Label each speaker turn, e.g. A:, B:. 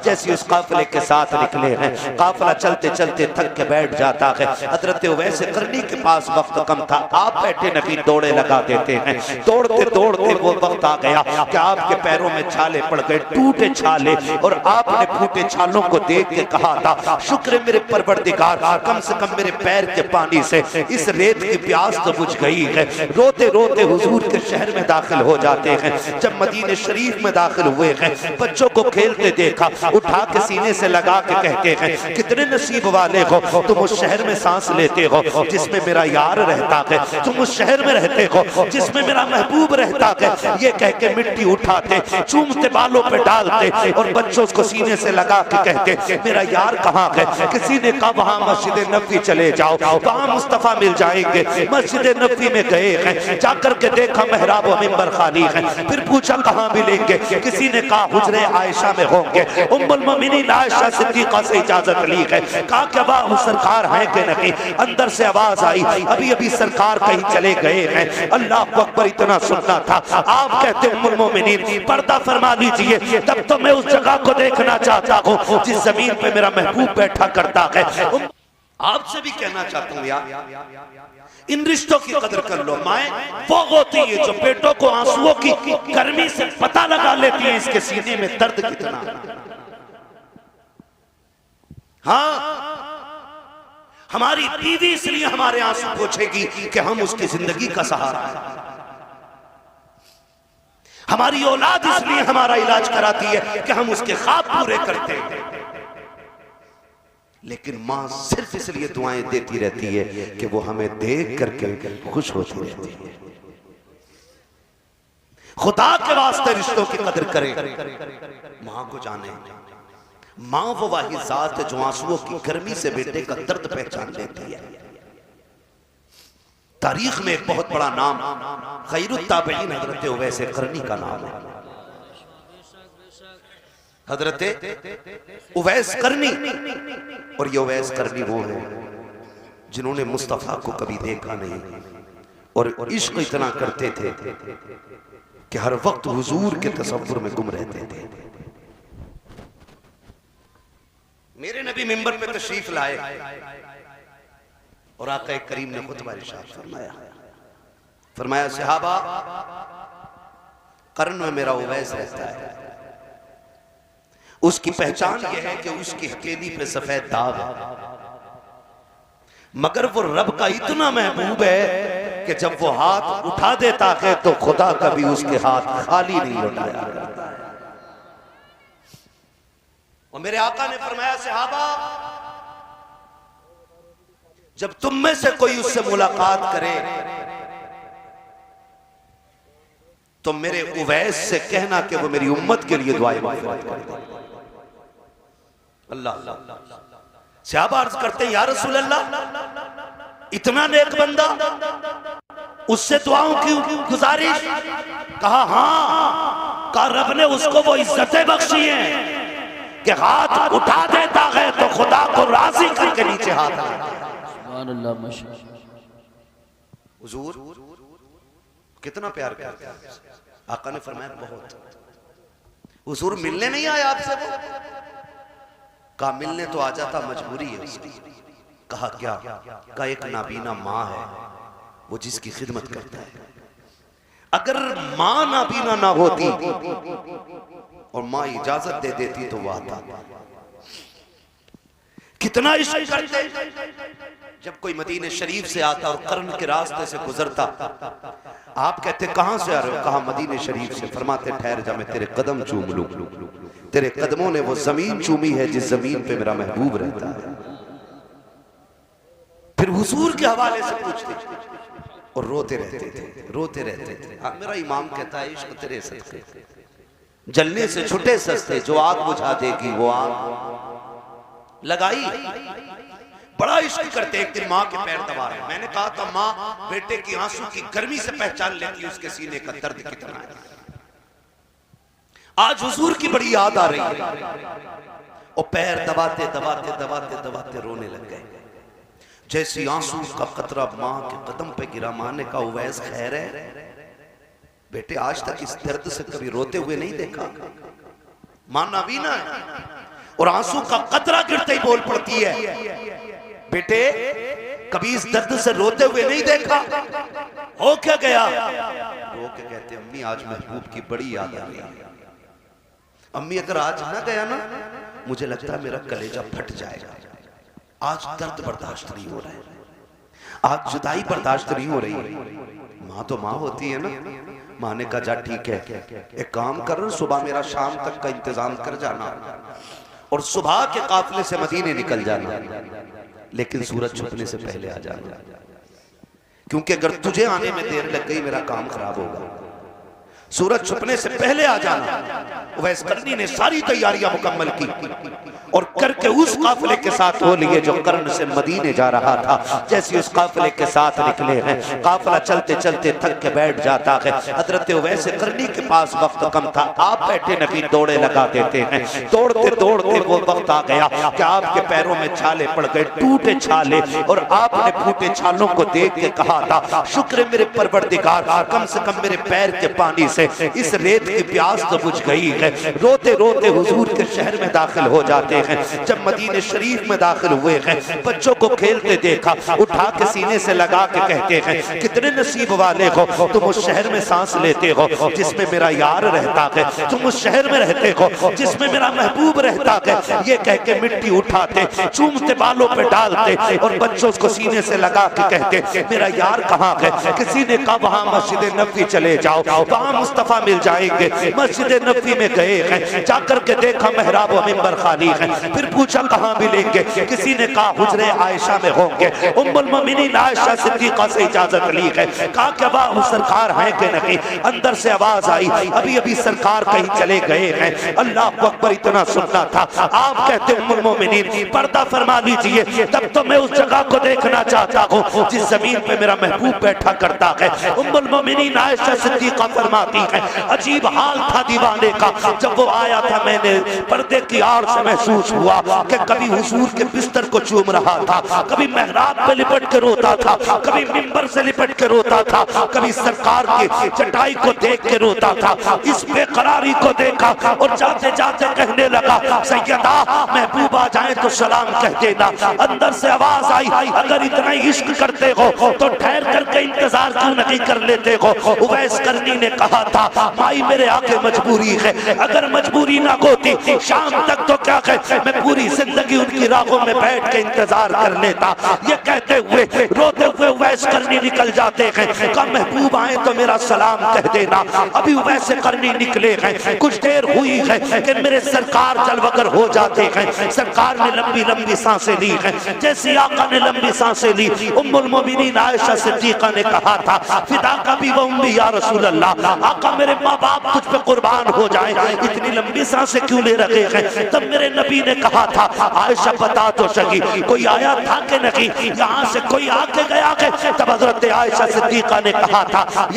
A: जैसे उस काफिले के साथ निकले हैं, काफिला चलते चलते थक के बैठ जाता है। हजरत उवैस करनी के पास वक्त कम था, आप बैठे नबी दौड़े लगा देते हैं। दौड़ते दौड़ते वो वक्त आ गया कि आपके पैरों में छाले पड़ गए, टूटे छाले, और आपने फूटे छालों को देख के कहा था शुक्र मेरे परवरदिगार, कम से कम मेरे पैर के पानी से इस रेत की प्यास तो बुझ गई है। रोते रोते हुजूर के शहर में दाखिल हो जाते हैं। जब मदीने शरीफ में दाखिल हुए हैं, बच्चों को खेलते देखा, उठा के सीने से लगा के कहते हैं कितने नसीब वाले हो, तुम उस शहर में सांस लेते हो जिसमें मेरा यार रहता है, तुम उस शहर में रहते हो जिसमें मेरा महबूब रहता है। ये कह के मिट्टी उठाते, चूमते, बालों पे डालते और बच्चों को सीने से लगा के कहते मेरा यार कहाँ है। किसी ने कहा वहां मस्जिद नबी चले जाओ, वहां मुस्तफा मिल जाएंगे। मस्जिद नबी में गए हैं, जाकर के देखा मेहराब व मिंबर खाली है। फिर पूछा कहाँ मिलेंगे, किसी ने कहा हुजरे आयशा में होंगे। उम्मुल मोमिनीन आयशा सिद्दीका से इजाजत ली है, कहा क्या वाह सरकार है कि नहीं। अंदर से आवाज आई अभी अभी सरकार कहीं चले गए हैं। अल्लाह अकबर, इतना सुनना था। आप कहते उम्मुल मोमिनीन पर्दा फरमा लीजिए, तब तो मैं उस जगह को देखना चाहता हूँ जिस जमीन पे मेरा महबूब बैठा करता है। आपसे भी कहना चाहता हूँ यार, इन रिश्तों की कदर कर लो। माए वो होती है जो बेटों को आंसुओं की गर्मी से पता लगा लेती है इसके सीने में दर्द कितना। हाँ, हमारी बीवी इसलिए हमारे आंसू पोंछेगी कि हम उसकी जिंदगी का सहारा है। हमारी औलाद इसलिए हमारा इलाज कराती है कि हम उसके ख्वाब पूरे करते हैं। लेकिन मां सिर्फ इसलिए दुआएं देती रहती है कि वो हमें देख करके खुश होती रहती है। खुदा के वास्ते रिश्तों की कदर करें, मां को जाने। मां वो वाही जात है जो आंसुओं की गर्मी से बेटे का दर्द पहचान लेती है। तारीख में एक बहुत बड़ा नाम खैरुत ताबईन हजरत उवैस करनी का नाम है। हजरत उवैस करनी, और ये उवैस करनी वो है जिन्होंने मुस्तफा को कभी देखा नहीं और इश्क इतना करते थे कि हर वक्त हुजूर के तसव्वुर में गुम रहते थे। मेरे नबी मिंबर पे तशरीफ लाए और आका करीम ने खुतबा इरशाद फरमाया सहाबा, कर्न में मेरा उवैस रहता है। उसकी पहचान यह है कि उसकी हथेली पे सफेद दाग है, मगर वो रब का इतना महबूब है कि जब वो हाथ उठा देता है तो खुदा कभी उसके हाथ खाली नहीं लौटाया करता है। और मेरे आका ने फरमाया सहाबा, जब तुम में से कोई उससे मुलाकात करे तो मेरे उवैस से कहना कि वो मेरी उम्मत के लिए दुआएं माफरत कर दे। अल्लाह सहाबा अर्ज करते हैं या रसूल अल्लाह, इतना नेक बंदा, उससे दुआओं की गुजारिश? कहा हाँ, कहा रब ने उसको वो इज्जतें बख्शी हैं कि हाथ उठा देता है तो खुदा को राजी करके नीचे हाथ आता। हुजूर कितना प्यार करते हैं। आका ने फरमाया बहुत। हुजूर मिलने नहीं आया आपसे? वो कहा मिलने तो आ जाता, मजबूरी है उसकी। कहा क्या? कहा एक नाबीना माँ है वो जिसकी खिदमत करता है। अगर माँ नाबीना ना होती और माँ इजाजत दे देती तो वो आता। कितना इश्क करते। जब कोई मदीने शरीफ से आता और कर्न के रास्ते से गुजरता, आप कहते कहां से आ रहे हो? कहा मदीने शरीफ से। फरमाते ठहर जा, मैं तेरे कदम चूम लूं। तेरे कदमों ने वो जमीन चूमी है जिस जमीन पे मेरा महबूब रहता है। फिर हुजूर के हवाले से पूछते और रोते रहते थे, रोते रहते थे। मेरा इमाम कहता है इश्क तेरे सदके, जलने से छुटे सस्ते, जो आग बुझा देगी वो आग लगाई। बड़ा इश्क करते। एक दिन माँ के पैर दबा रहे, मैंने कहा था माँ बेटे की आंसू की गर्मी से पहचान लेती उसके सीने का दर्द कितना है। आज हुजूर की बड़ी याद आ रही है और पैर दबाते दबाते दबाते दबाते रोने लग गए। जैसी आंसू का कतरा माँ के कदम पे गिरा, माँ ने कहा उवैस खैर है? बेटे आज तक इस दर्द से कभी रोते हुए नहीं देखा। माँ नाबीना है, और आंसू का कतरा गिरते ही बोल पड़ती है, बेटे कभी इस दर्द से रोते हुए नहीं देखा, हो क्या गया? रो के कहते अम्मी आज महबूब की बड़ी याद आ रही है। अम्मी अगर आज ना गया ना मुझे लगता है मेरा कलेजा फट जाएगा। आज दर्द बर्दाश्त नहीं हो रहा है, आज जुदाई बर्दाश्त नहीं हो रही। माँ तो माँ होती है ना। माँ ने कहा जा ठीक है, एक काम कर, सुबह मेरा शाम तक का इंतजाम कर जाना और सुबह के काफिले से मदीने निकल जाना, लेकिन सूरज छुपने से पहले आ जाना, क्योंकि अगर तुझे आने में देर लग गई मेरा काम खराब होगा। सूरज छुपने से पहले आ जाना। उवैस करनी ने सारी तैयारियां मुकम्मल की और करके उस काफिले के साथ हो लिए जो कर्न से मदीने जा रहा था। जैसे उस काफिले के साथ निकले हैं, काफिला चलते चलते थक के बैठ जाता है। हजरत उवैस करनी के पास वक्त कम था, आप बैठे नबी दौड़े लगा देते हैं। दौड़ते दौड़ते वो वक्त आ गया कि आपके पैरों में छाले पड़ गए, टूटे छाले, और आपने फूटे छालों को देख के कहा था शुक्र मेरे परवरदिगार, कम से कम मेरे पैर के पानी से इस रेत की प्यास तो बुझ गई है। रोते रोते हुजूर के शहर में दाखिल हो जाते हैं। जब मदीने शरीफ में दाखिल हुए हैं, बच्चों को खेलते देखा, उठा के सीने से लगा के कहते हैं कितने नसीब वाले हो तुम उस शहर में सांस लेते हो जिसमें मेरा यार रहता है, तुम उस शहर में रहते हो जिसमें मेरा महबूब रहता है। ये कह के मिट्टी उठाते, चूमते, बालों पे डालते और बच्चों को सीने से लगा के कहते मेरा यार कहाँ है? किसी ने कहा वहां मस्जिद नबवी चले जाओ, वहां मुस्तफा मिल जाएंगे। मस्जिद नबवी में गए हैं, जाकर के देखा मेहराब व मिंबर खाली है। फिर पूछा कहाँ मिलेंगे? किसी ने कहा हुजरे आयशा में होंगे। उम्मुल मोमिनीन आयशा सिद्दीका से इजाजत ली है। कहा क्या बात सरकार है कि नहीं? अंदर से आवाज आई अभी अभी सरकार कहीं चले गए हैं। अल्लाह अकबर, इतना सुनना था। आप कहते उम्मुल मोमिनीन पर्दा फरमा लीजिए, तब तो मैं उस जगह को देखना चाहता हूँ जिस जमीन पे मेरा महबूब बैठा करता है। उम्मुल मोमिनीन आयशा सिद्दीका फरमाती है अजीब हाल था दीवाने का। जब वो आया था मैंने पर्दे की आड़ से महसूस हुआ कि कभी हुजूर के बिस्तर को चूम रहा था, कभी मेहराब पे लिपट के रोता था, कभी मिंबर से लिपट के रोता था, कभी सरकार की चटाई को देख के रोता था। इस बेकरारी को देखा और जाते जाते कहने लगा सैयदा महबूब आ जाए तो सलाम कह देना। अंदर से आवाज आई अगर इतना इश्क करते हो तो ठहर करके इंतजार क्यों नहीं कर लेते हो? उवैस करनी ने कहा था भाई मेरे आगे मजबूरी है, अगर मजबूरी ना होती शाम तक तो क्या है मैं पूरी जिंदगी उनकी राहों में बैठ के इंतजार कर लेता। ये कहते हुए रोते हुए उवैस करनी निकल जाते हैं। कब महबूब आए तो मेरा सलाम कह देना। अभी उवैस करनी निकले हैं, कुछ देर हुई है कि मेरे सरकार जलवगर हो जाते हैं। सरकार ने लंबी लंबी सांसें ली हैं। जैसे आका ने लंबी सांसें ली, उम्मुल मोमिनीन आयशा सिद्दीका ने कहा था फिदा का भी वो उम्मी या रसूल अल्लाह, आका मेरे माँ बाप तुझ पे कुर्बान हो जाए, इतनी लंबी सांसें क्यों ले रखे हैं? तब मेरे नबी ने कहा था आयशा बता तो सही कोई आया था कि नहीं, यहाँ से कोई आके गया है? तब हजरत आयशा सिद्दीका ने कहा था